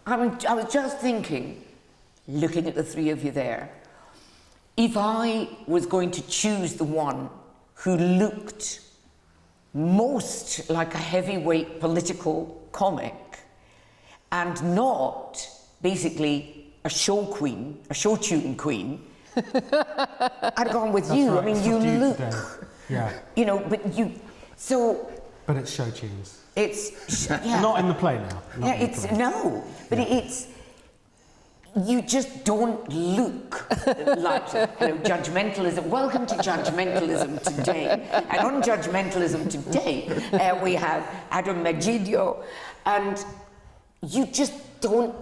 I was just thinking, looking at the three of you there, if I was going to choose the one who looked most like a heavyweight political comic and not basically a show queen, a show tune queen, I'd have gone with you. Right. I mean, you look, yeah. you know, but you, so. But it's show tunes. It's, yeah. Not in the play now. Yeah, it's, no, but it's, you just don't look like, judgmentalism. Welcome to judgmentalism today. And on judgmentalism today, we have Adam Meggido, and you just don't,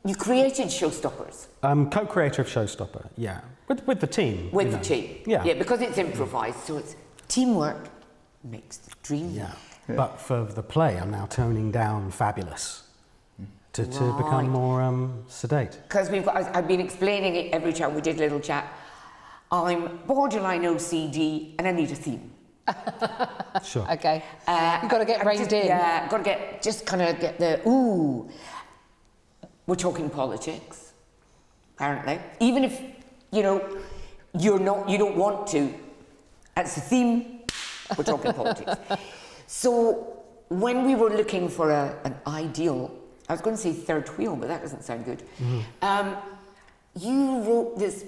you created Showstoppers. Co-creator of Showstopper, yeah. With the team. With the team. Yeah. Yeah, because it's improvised, so it's teamwork makes the dream work. Yeah. But for the play, I'm now toning down fabulous to become more sedate. Because I've been explaining it every time we did a little chat. I'm borderline OCD and I need a theme. Sure. Okay. You've got to get reined in. Yeah, got to get the, ooh. We're talking politics, apparently. Even if, you don't want to, that's the theme, we're talking politics. So when we were looking for an ideal, I was going to say third wheel, but that doesn't sound good. Mm-hmm. You wrote this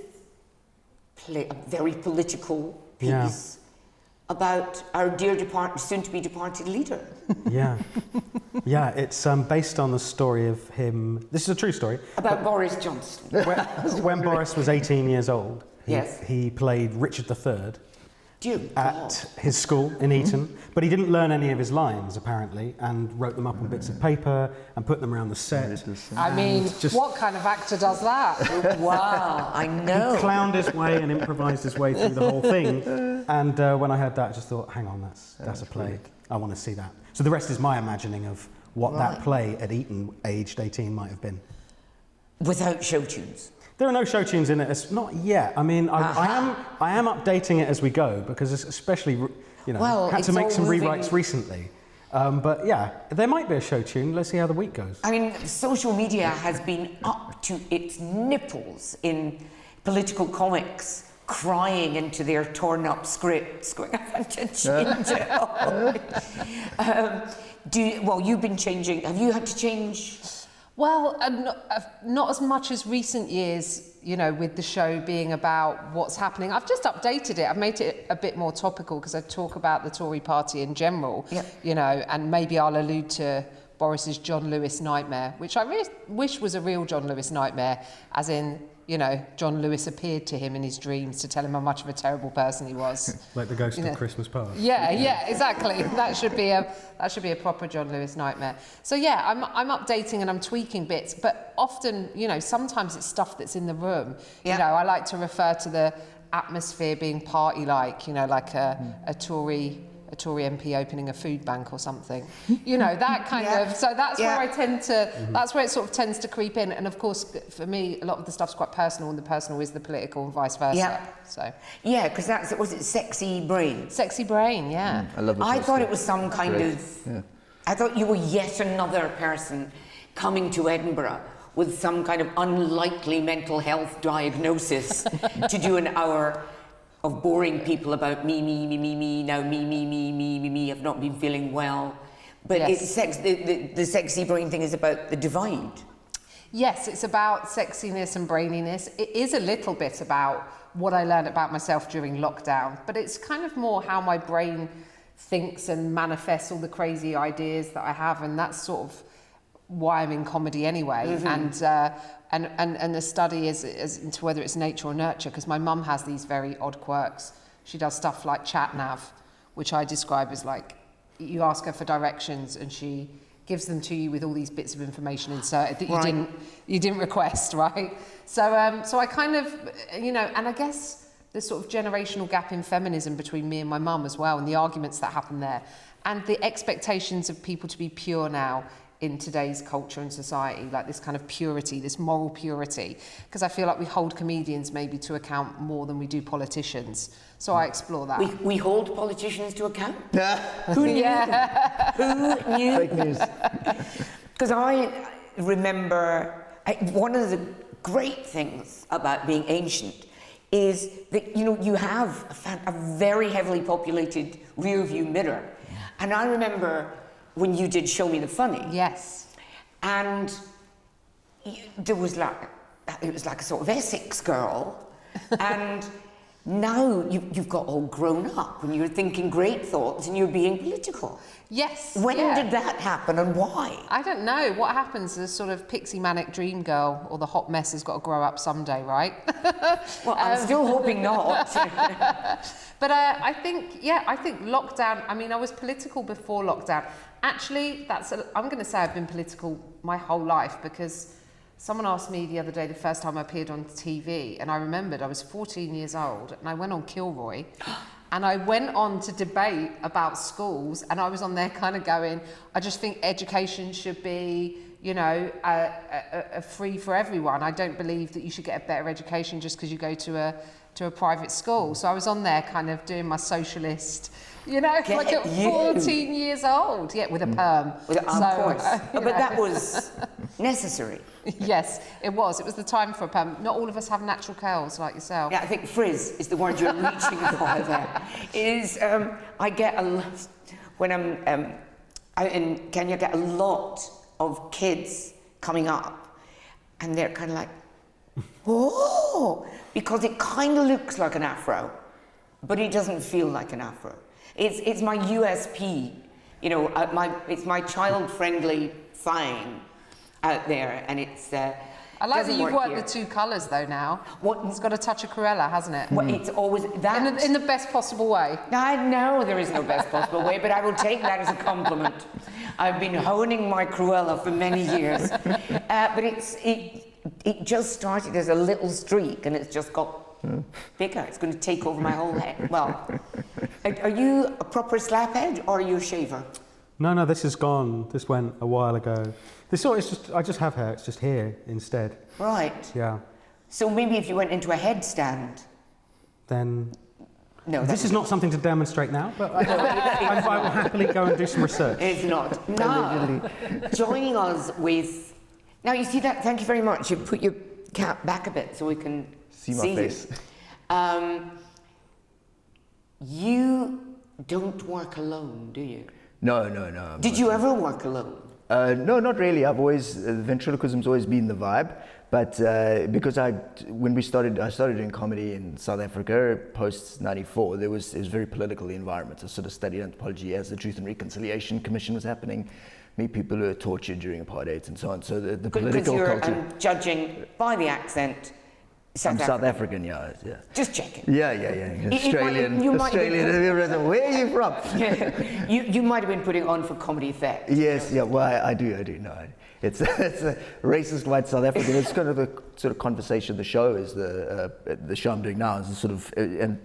play, a very political piece about our dear soon-to-be departed leader. Yeah. Yeah, it's based on the story of him. This is a true story. About Boris Johnson. When Boris was 18 years old, he played Richard III. At his school in Eton, but he didn't learn any of his lines apparently, and wrote them up on bits of paper and put them around the set. I mean, what kind of actor does that? Wow, I know. He clowned his way and improvised his way through the whole thing. And when I heard that, I just thought, hang on, that's a play. I want to see that. So the rest is my imagining of what that play at Eton, aged 18, might have been. Without show tunes. There are no show tunes in it. It's not yet. I mean, I am updating it as we go because it's especially, had to make some rewrites recently. But yeah, there might be a show tune. Let's see how the week goes. I mean, social media has been up to its nipples in political comics, crying into their torn up scripts, going, I want to change it. You've been changing. Have you had to change? Well, not as much as recent years, with the show being about what's happening. I've just updated it. I've made it a bit more topical because I talk about the Tory party in general, and maybe I'll allude to Boris's John Lewis nightmare, which I really wish was a real John Lewis nightmare, as in, John Lewis appeared to him in his dreams to tell him how much of a terrible person he was. Like the ghost of Christmas past. Yeah, exactly. That should be a proper John Lewis nightmare. So yeah, I'm updating and I'm tweaking bits, but often, sometimes it's stuff that's in the room. Yeah. I like to refer to the atmosphere being party-like, like a Tory MP opening a food bank or something, that kind of. So that's where I tend to. That's where it sort of tends to creep in. And of course, for me, a lot of the stuff's quite personal, and the personal is the political, and vice versa. Yeah. So. Yeah, because was it Sexy Brain? Sexy Brain, yeah. I love it. I thought it was some kind of. Yeah. I thought you were yet another person coming to Edinburgh with some kind of unlikely mental health diagnosis to do an hour of boring people about me, now me, I've not been feeling well. But it's the Sexy Brain thing is about the divide. Yes, it's about sexiness and braininess. It is a little bit about what I learned about myself during lockdown, but it's kind of more how my brain thinks and manifests all the crazy ideas that I have, and that's sort of why I'm in comedy anyway. Mm-hmm. And the study is into whether it's nature or nurture, because my mum has these very odd quirks. She does stuff like chat nav, which I describe as like, you ask her for directions and she gives them to you with all these bits of information inserted that you didn't request, right? So I kind of, and I guess there's sort of generational gap in feminism between me and my mum as well, and the arguments that happen there, and the expectations of people to be pure now in today's culture and society, like this kind of purity, this moral purity, because I feel like we hold comedians maybe to account more than we do politicians. So I explore that. We hold politicians to account? Who knew? Who knew? Fake news. Because remember, one of the great things about being ancient is that, you know, you have a very heavily populated rear view mirror. And I remember when you did Show Me the Funny. Yes. And there was like, it was like a sort of Essex girl. And now you've got all grown up and you're thinking great thoughts and you're being political. Yes. When did that happen and why? I don't know. What happens is sort of pixie manic dream girl or the hot mess has got to grow up someday, right? Well, I'm still hoping not. But I think lockdown, I mean, I was political before lockdown. Actually, I'm going to say I've been political my whole life because someone asked me the other day, the first time I appeared on TV, and I remembered I was 14 years old and I went on Kilroy and I went on to debate about schools, and I was on there kind of going, I just think education should be, you know, free for everyone. I don't believe that you should get a better education just because you go to a private school. So I was on there kind of doing my socialist, you know, like at 14 years old, with a perm. Of course. But that was necessary. Yes, it was. It was the time for a perm. Not all of us have natural curls like yourself. Yeah, I think frizz is the word you're reaching for there. I get a lot, when I'm out in Kenya, I get a lot of kids coming up and they're kind of like, oh, because it kind of looks like an afro, but it doesn't feel like an afro. It's my USP, you know, it's my child-friendly thing out there, and it's. I like that you've worked the two colours though now. It's got a touch of Cruella, hasn't it? Well, it's always that. In the best possible way. I know there is no best possible way, but I will take that as a compliment. I've been honing my Cruella for many years, but it just started as a little streak, and it's just got bigger. It's going to take over my whole head. Well, are you a proper slaphead or are you a shaver? No, this is gone. This went a while ago. I just have hair. It's just here instead. Right. Yeah. So maybe if you went into a headstand. Then. No. This is not something to demonstrate now, but I will happily go and do some research. It's not. No. Joining us with. Now you see that. Thank you very much. You put your cap back a bit so we can see my face. You don't work alone, do you? No. Did you ever work alone? No, not really. I've always ventriloquism's always been the vibe, but because I started doing comedy in South Africa post '94. It was very political, the environment. I sort of studied anthropology as the Truth and Reconciliation Commission was happening. Meet people who were tortured during apartheid and so on. So the political culture. I'm judging by the accent. South African, yeah. Just checking. Yeah. Australian. Where are you from? You might have been putting on for comedy effect. Yes, yeah. Well, I do. No, it's a racist white South African. It's kind of the sort of conversation. The show is the show I'm doing now is sort of, and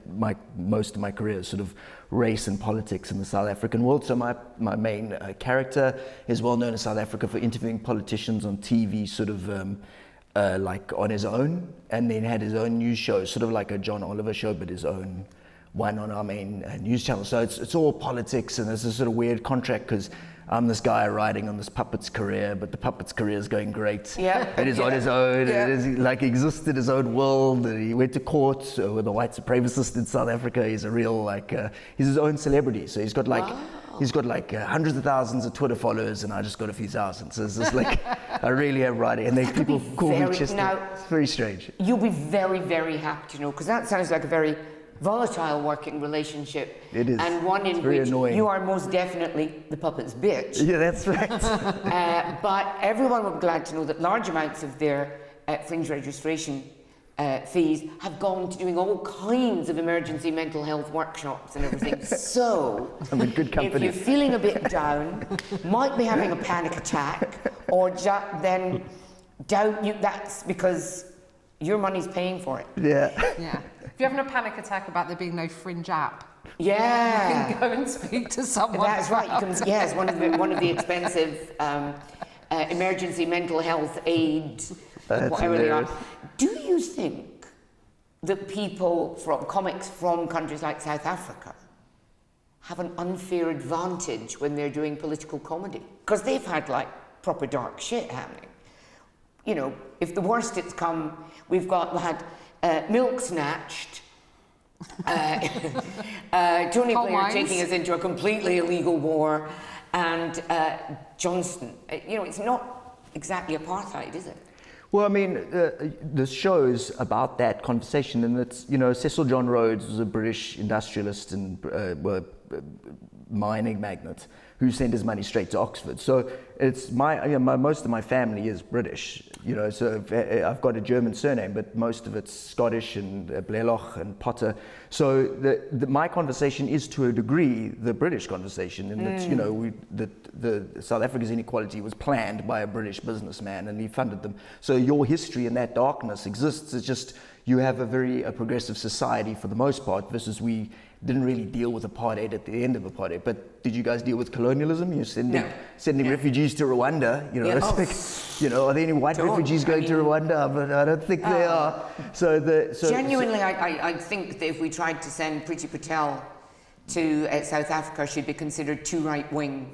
most of my career is sort of race and politics in the South African world. So my main character is well known in South Africa for interviewing politicians on TV, sort of. Like on his own, and then had his own news show, sort of like a John Oliver show, but his own one on our main news channel. So it's all politics, and there's a sort of weird contract because I'm this guy riding on this puppet's career, but the puppet's career is going great. Yeah. It is on his own. Yeah. It is like existed his own world. And he went to court with a white supremacist in South Africa. He's a real he's his own celebrity. So he's got hundreds of thousands of Twitter followers, and I just got a few thousand. So it's just like I really am riding, and then people call me Chester. Now, it's very strange. You'll be very, very happy to know, because that sounds like a very volatile working relationship. It is. And one in which you are most definitely the puppet's bitch. Yeah, that's right. But everyone will be glad to know that large amounts of their Fringe registration fees have gone to doing all kinds of emergency mental health workshops and everything. So, I'm in good company. if you're feeling a bit down, might be having a panic attack, or then don't you, that's because your money's paying for it. Yeah. If you're having a panic attack about there being no Fringe app, yeah, you can go and speak to someone. That's right. You can, yes, one of the expensive emergency mental health aid, whatever they are. Do you think that comics from countries like South Africa have an unfair advantage when they're doing political comedy? Because they've had proper dark shit happening. you know, if the worst it's come, we had milk snatched, Tony Blair taking us into a completely illegal war, and Johnson. You know, it's not exactly apartheid, is it? Well, I mean, the show's about that conversation, and it's, you know, Cecil John Rhodes was a British industrialist and mining magnate who sent his money straight to Oxford. So it's most of my family is British, you know, so I've got a German surname, but most of it's Scottish and Blayloch and Potter. So my conversation is to a degree the British conversation, in that, you know, the South Africa's inequality was planned by a British businessman and he funded them. So your history in that darkness exists. It's just you have a very progressive society for the most part, versus we didn't really deal with apartheid at the end of apartheid. But did you guys deal with colonialism? You're sending refugees to Rwanda. You know, like, you know, are there any white refugees going to Rwanda? But I don't think they are. Genuinely, I think that if we tried to send Priti Patel to South Africa, she'd be considered too right-wing.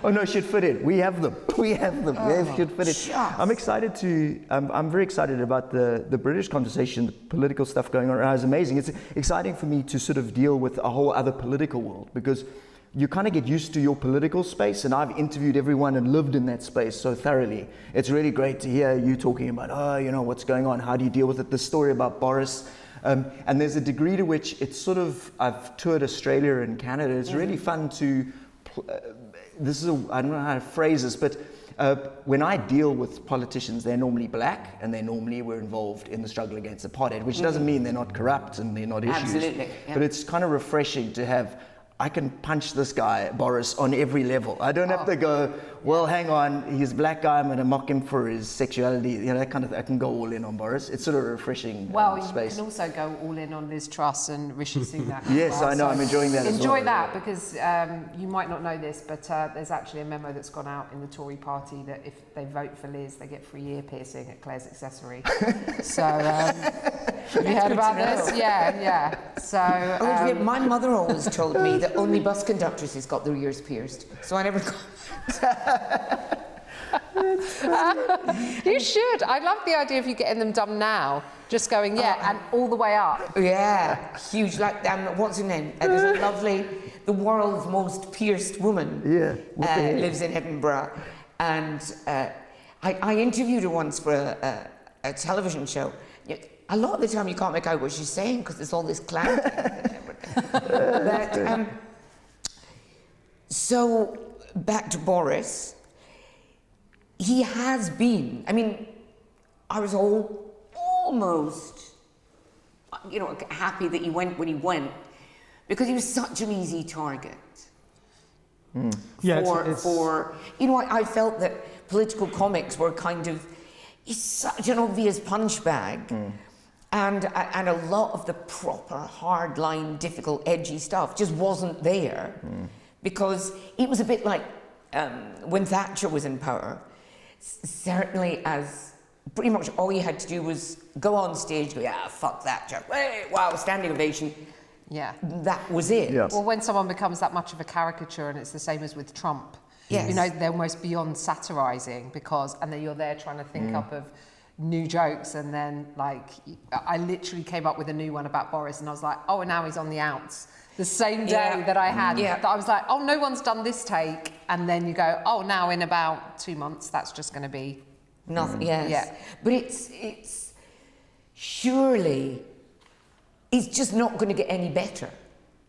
Oh no, she'd fit in. We have them. Yeah, she'd fit in. Shucks. I'm very excited about the British conversation, the political stuff going on around. It's amazing. It's exciting for me to sort of deal with a whole other political world, because you kind of get used to your political space, and I've interviewed everyone and lived in that space so thoroughly. It's really great to hear you talking about, oh, you know, what's going on, how do you deal with it, the story about Boris. And there's a degree to which it's sort of, I've toured Australia and Canada, it's really fun to, I don't know how to phrase this, but when I deal with politicians, they're normally black, and they normally were involved in the struggle against apartheid, which doesn't mean they're not corrupt and they're not issues. Absolutely. Yeah. But it's kind of refreshing to have, I can punch this guy, Boris, on every level. I don't have to go, well, hang on, he's a black guy, I'm going to mock him for his sexuality. You know, that kind of, I can go all in on Boris. It's sort of a refreshing space. You can also go all in on Liz Truss and Rishi Sunak. Yes, I know, I'm enjoying that as well. Enjoy that, because you might not know this, but there's actually a memo that's gone out in the Tory party that if they vote for Liz, they get free ear piercing at Claire's Accessory. So, have you heard about this? Yeah. So, my mother always told me that only bus conductors got their ears pierced, so I never got. You should. I love the idea of you getting them done now, just going and all the way up. Yeah, huge. Like what's her name? There's a lovely, the world's most pierced woman. Yeah, lives in Edinburgh, and I interviewed her once for a television show. A lot of the time you can't make out what she's saying because there's all this cloud. But, so back to Boris. He has been. I mean, I was almost, you know, happy that he went when he went, because he was such an easy target. For you know, I felt that political comics were kind of, he's such an obvious punch bag. And a lot of the proper, hardline, difficult, edgy stuff just wasn't there, because it was a bit like when Thatcher was in power. Certainly, as pretty much all you had to do was go on stage, go, yeah, fuck Thatcher, hey, wow, standing ovation. Yeah, that was it. Yeah. Well, when someone becomes that much of a caricature, and it's the same as with Trump. Yes. You know, they're almost beyond satirizing, and then you're there trying to think up of new jokes, and then like I literally came up with a new one about Boris, and I was like, oh, and now he's on the outs. The same day that I had, that I was like, oh, no one's done this take, and then you go, oh, now in about 2 months, that's just going to be nothing. But it's surely it's just not going to get any better.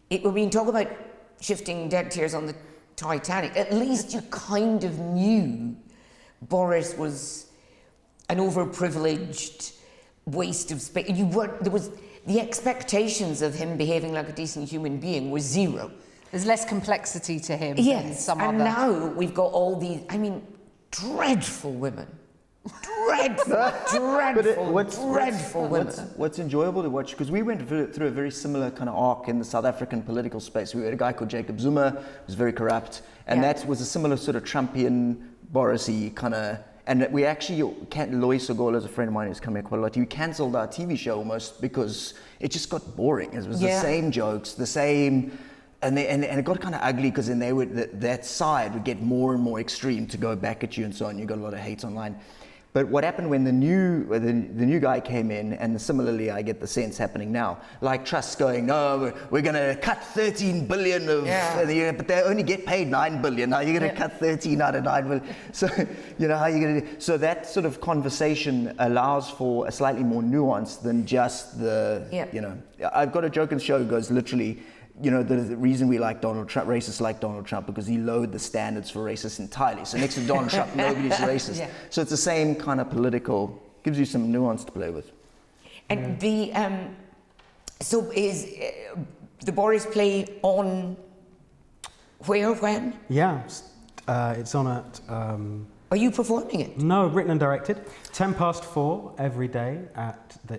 When we talk about shifting deck chairs on the Titanic, at least you kind of knew Boris was an overprivileged waste of space. The expectations of him behaving like a decent human being was zero. There's less complexity to him than some other. And now we've got all these, I mean, dreadful women. Dreadful women. What's enjoyable to watch, because we went through a very similar kind of arc in the South African political space. We had a guy called Jacob Zuma, who was very corrupt, and that was a similar sort of Trumpian, Boris-y kind of. And we actually, Lois Sogola is a friend of mine who's come here quite a lot. We cancelled our TV show almost because it just got boring. It was the same jokes, the same, and it got kind of ugly, because then they would that side would get more and more extreme to go back at you and so on. You got a lot of hate online. But what happened when the new guy came in, and similarly I get the sense happening now, like trusts going, no, we're going to cut 13 billion of the year, but they only get paid 9 billion. How are you going to cut 13 out of 9 billion? So, how are you going to do? So that sort of conversation allows for a slightly more nuance than just I've got a joke in the show that goes literally, the reason we like Donald Trump, racists like Donald Trump, because he lowered the standards for racists entirely. So next to Donald Trump, nobody's racist. Yeah. So it's the same kind of political, gives you some nuance to play with. And so is the Boris play on where, when? Yeah, it's on at... Are you performing it? No, written and directed. 4:10 every day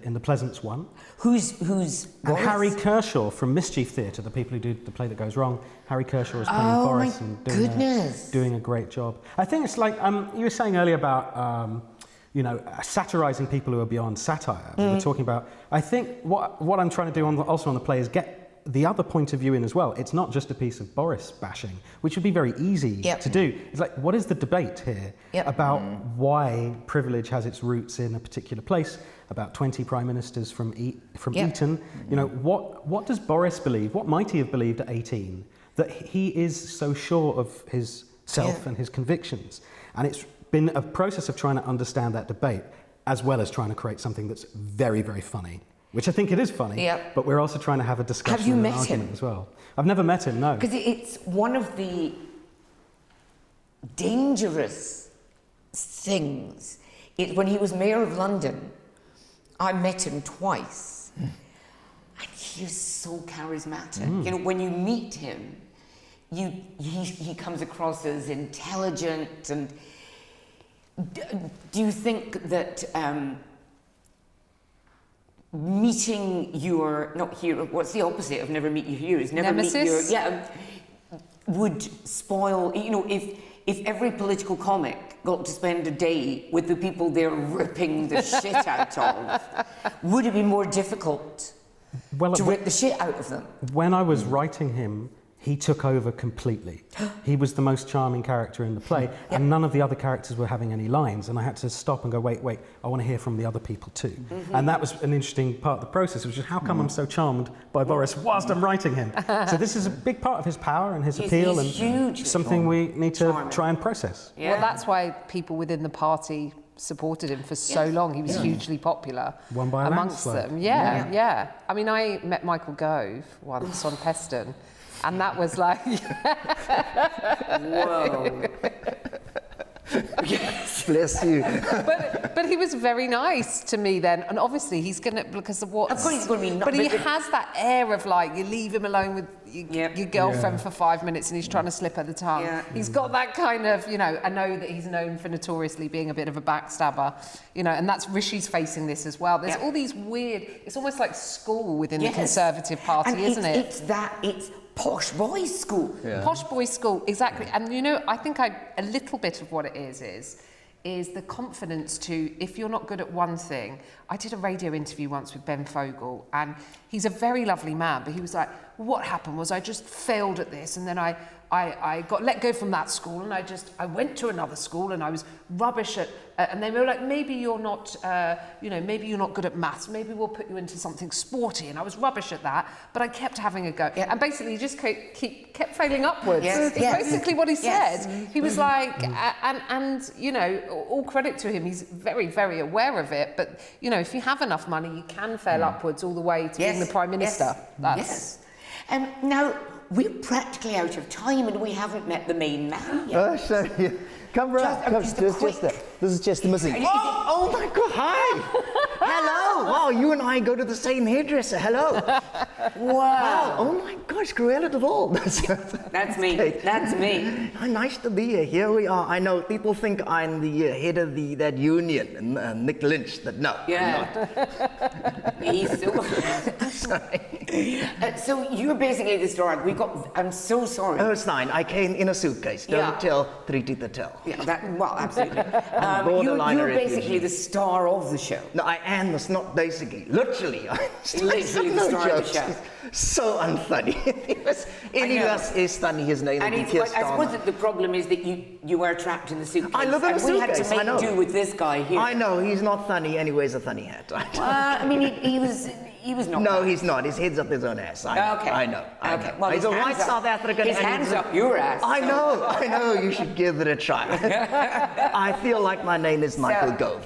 in the Pleasance one. Who's Boris? Harry Kershaw from Mischief Theatre, the people who do the play that goes wrong. Harry Kershaw is playing Boris and doing a great job. I think it's like you were saying earlier about satirizing people who are beyond satire. We were talking about. I think what I'm trying to do also on the play is get the other point of view in as well. It's not just a piece of Boris bashing, which would be very easy to do. It's like, what is the debate here about why privilege has its roots in a particular place, about 20 prime ministers from Eton? What does Boris believe? What might he have believed at 18? That he is so sure of his self and his convictions. And it's been a process of trying to understand that debate, as well as trying to create something that's very, very funny. Which I think it is funny, but we're also trying to have a discussion. Have you met him as well? I've never met him, no. Because it's one of the dangerous things. When he was mayor of London, I met him twice, and he is so charismatic. When you meet him, he comes across as intelligent. And do you think that? Meeting your, not hero, what's the opposite of never meet your heroes? Never Nemesis? meet your, would spoil, if every political comic got to spend a day with the people they're ripping the shit out of, would it be more difficult to rip the shit out of them? When I was writing him, he took over completely. He was the most charming character in the play, and none of the other characters were having any lines, and I had to stop and go, wait, I want to hear from the other people too. And that was an interesting part of the process, which is how come I'm so charmed by Boris whilst I'm writing him? So this is a big part of his power and his appeal, and something we need to try and process. Yeah. Well, that's why people within the party supported him for so long. He was hugely popular amongst them. Yeah. I mean, I met Michael Gove once on Peston, and that was like... Whoa. Yes, bless you. But he was very nice to me then, and obviously he's going to, because of what... Of course he's going to be... But he has that air of like, you leave him alone with your girlfriend for 5 minutes and he's trying to slip her the tongue. Yeah. He's got that kind of, I know that he's known for notoriously being a bit of a backstabber, and that's Rishi's facing this as well. There's all these weird... It's almost like school within the Conservative Party, and isn't it? It's posh boys' school. Yeah. Posh boys' school, exactly. And I think a little bit of what it is the confidence to, if you're not good at one thing. I did a radio interview once with Ben Fogle, and he's a very lovely man, but he was like, what happened was I just failed at this, and then I got let go from that school, and I went to another school, and I was rubbish at, and they were like, maybe you're not, maybe you're not good at maths, maybe we'll put you into something sporty, and I was rubbish at that, but I kept having a go, and basically he just kept failing upwards. It's basically what he said. He was like, and all credit to him, he's very, very aware of it, but if you have enough money, you can fail upwards all the way to being the Prime Minister. Now, we're practically out of time and we haven't met the main man yet. Oh, sorry. Come round. This is just the missing. Oh my God! Hi. Hello. Wow, you and I go to the same hairdresser. Hello. Wow. Oh my gosh, Cruella de Vil. That's me. That's me. Nice to be here. Here we are. I know people think I'm the head of that union, and Nick Lynch. That no, I'm not. He's so. Sorry. So you're basically the star. I'm so sorry. Oh, it's fine. I came in a suitcase. Don't tell. Treaty to tell. Yeah, absolutely. You're basically the star of the show. No, I am. That's not basically. Literally. Literally the star of the show. so unfunny. Any of us is funny, his name. And I suppose that the problem is that you were trapped in the suitcase. I live in a suitcase, we had to make do with this guy here. I know, he's not funny and he wears a funny hat. I mean, he was not. No, bad. He's not. His head's up his own ass. I know. Okay. Well, he's a white South African. His hands up your ass. I know. You should give it a try. I feel like my name is Michael Gove.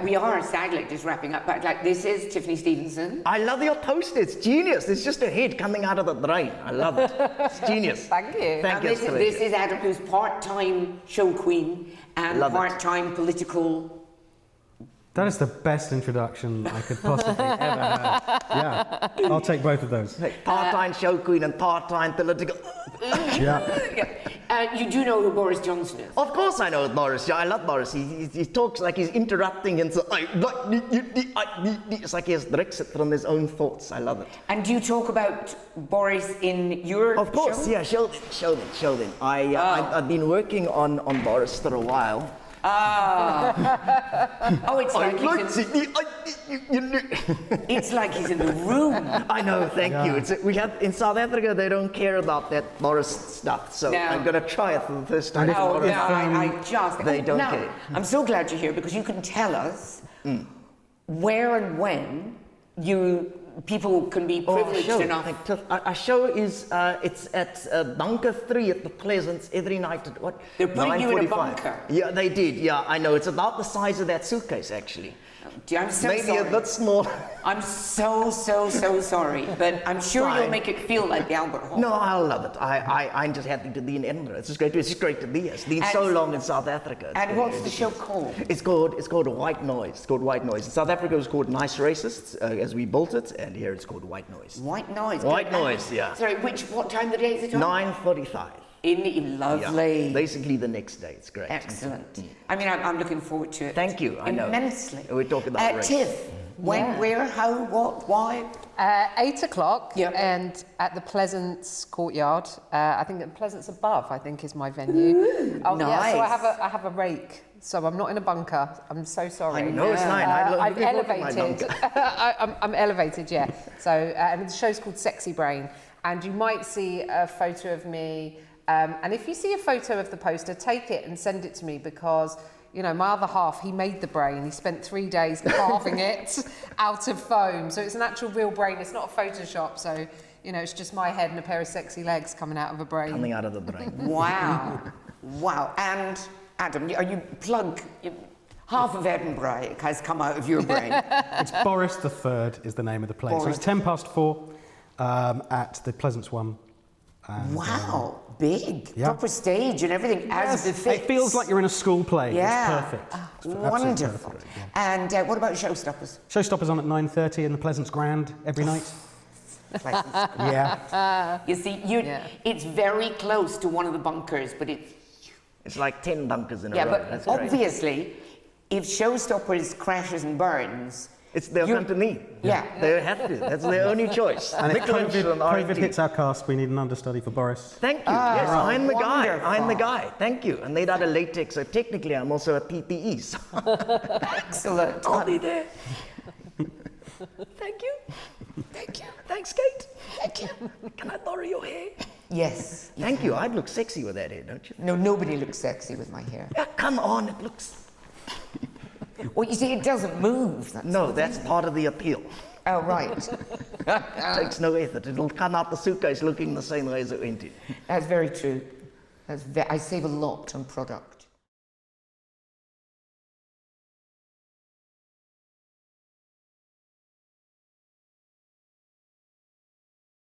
We are sadly just wrapping up, but like this is Tiffany Stevenson. I love your poster. It's genius. There's just a head coming out of the drain. I love it. It's genius. Thank you. Thank you. This is Adam, who's part-time show queen and part-time political. That is the best introduction I could possibly ever have. Yeah, I'll take both of those. Part-time show queen and part-time political. Yeah. You do know who Boris Johnson is? Of course I know Boris. I love Boris. He talks like he's interrupting and so it's like he has Brexit from his own thoughts. I love it. And do you talk about Boris in your Of course, show? yeah. Show them. I've been working on Boris for a while. It's like he's in the room. I know, thank you. We have in South Africa they don't care about that Boris stuff, so I'm gonna try it for the first time. They don't care. I'm so glad you're here because you can tell us where and when people can be privileged enough. Our show is it's at Bunker 3 at the Pleasance every night at what? They're putting you in a 9:45. bunker. Yeah, they did. Yeah, I know. It's about the size of that suitcase, actually. I'm so Maybe sorry. a bit small. I'm so sorry, but I'm sure you'll make it feel like the Albert Hall. No, I love it. I'm just happy to be in Edinburgh. It's great to be here. It's been so long in South Africa. And what's the show called? It's called White Noise. It's called White Noise. In South Africa it was called Nice Racists as we built it, and here it's called White Noise. White Noise. White Noise, yeah. Sorry, what time of the day is it on? 9:45. Lovely. Yeah, basically the next day. It's great. Excellent. I mean, I'm looking forward to it. Thank you. I know. Immensely. We're talking about race. Tiff, when, where, how, what, why? 8 o'clock, Yeah. and at the Pleasance Courtyard. I think at Pleasance Above, I think is my venue. Nice. So I have a rake. So I'm not in a bunker. I'm so sorry. I know it's fine. I've elevated. I'm elevated, yeah. So and the show's called Sexy Brain, and you might see a photo of me. And if you see a photo of the poster, take it and send it to me because, you know, my other half, he made the brain. He spent 3 days carving it out of foam. So it's an actual real brain. It's not a Photoshop. So, you know, it's just my head and a pair of sexy legs coming out of a brain. Coming out of the brain. Wow. Wow. And Adam, half of Edinburgh has come out of your brain. It's Boris the Third is the name of the place. So it's 4:10 at the Pleasance one. And, wow. Big. Proper stage and everything as befits. It feels like you're in a school play. Yeah. It's perfect. It's Wonderful. perfect, yeah. And what about Showstoppers? Showstoppers on at 9:30 in the Pleasance Grand every night. Yeah. You see, it's very close to one of the bunkers, but It's like 10 bunkers in a row. yeah, but That's great. obviously, if Showstoppers crashes and burns, They'll come to me. Yeah. They have to. That's their only choice. And if Nicholas and COVID RT. hits our cast, we need an understudy for Boris. Thank you. Yes, I'm the guy. wonderful. I'm the guy. Thank you. And made out of latex, so technically I'm also a PPE. So excellent. I'll be there. Thank you. Thank you. Thanks, Kate. Thank you. Can I borrow your hair? Yes. Thank you. I'd look sexy with that hair, don't you? No, nobody looks sexy with my hair. Yeah, come on. It looks... Well, you see, it doesn't move. That's part of the appeal. Oh, right. It takes no effort. It'll come out the suitcase looking the same way as it went in. That's very true. I save a lot on product.